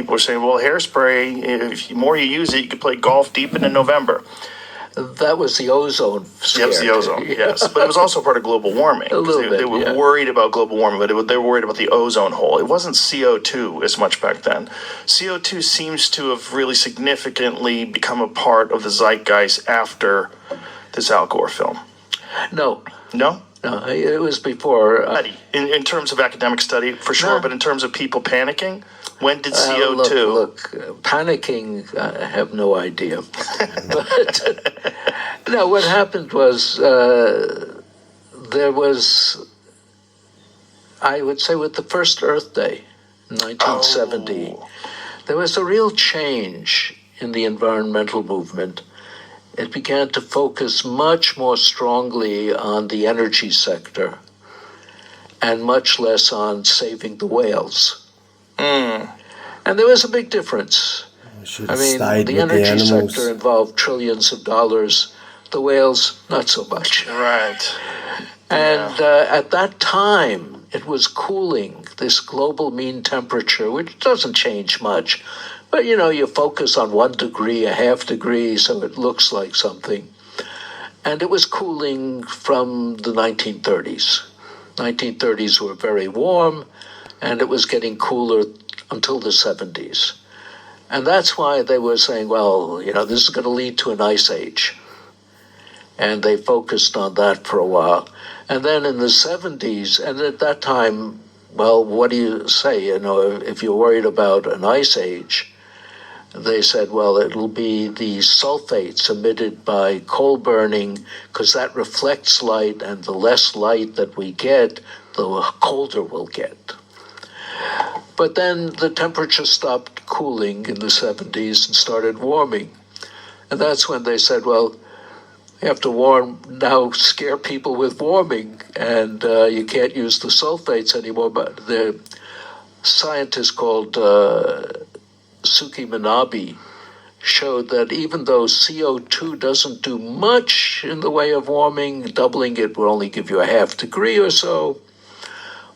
People are saying, well, hairspray, if the more you use it, you can play golf deep into November. That was the ozone scare. That was the ozone, yes. But it was also part of global warming. A little bit, They were worried about global warming, but they were worried about the ozone hole. It wasn't CO2 as much back then. CO2 seems to have really significantly become a part of the zeitgeist after this Al Gore film. No, No? it was before. In terms of academic study, for sure, No. but in terms of people panicking, when did CO2... Look, panicking, I have no idea. But no, what happened was there was, I would say with the first Earth Day, 1970, there was a real change in the environmental movement. It began to focus much more strongly on the energy sector and much less on saving the whales. And there was a big difference. I mean, the energy sector involved trillions of dollars. The whales, not so much. Right. And at that time, it was cooling, this global mean temperature, which doesn't change much. But, you focus on 1 degree, a half degree, so it looks like something. And it was cooling from the 1930s. 1930s were very warm, and it was getting cooler until the 70s. And that's why they were saying, well, this is going to lead to an ice age. And they focused on that for a while. And then in the 70s, and at that time, well, what do you say? If you're worried about an ice age, they said, well, it'll be the sulfates emitted by coal burning, because that reflects light, and the less light that we get, the colder we'll get. But then the temperature stopped cooling in the 70s and started warming. And that's when they said, well, you have to scare people with warming, and you can't use the sulfates anymore. But the scientist called Suki Manabe showed that even though CO2 doesn't do much in the way of warming, doubling it will only give you a half degree or so.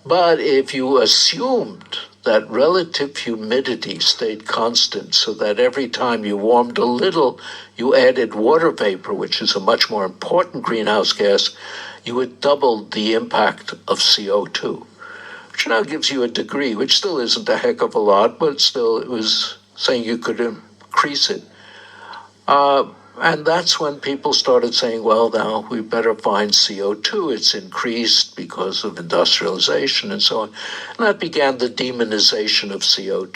But if you assumed that relative humidity stayed constant, so that every time you warmed a little, you added water vapor, which is a much more important greenhouse gas, you would double the impact of CO2, which now gives you a degree, which still isn't a heck of a lot, but still it was saying you could increase it. And that's when people started saying, well, now we better find CO2. It's increased because of industrialization and so on. And that began the demonization of CO2.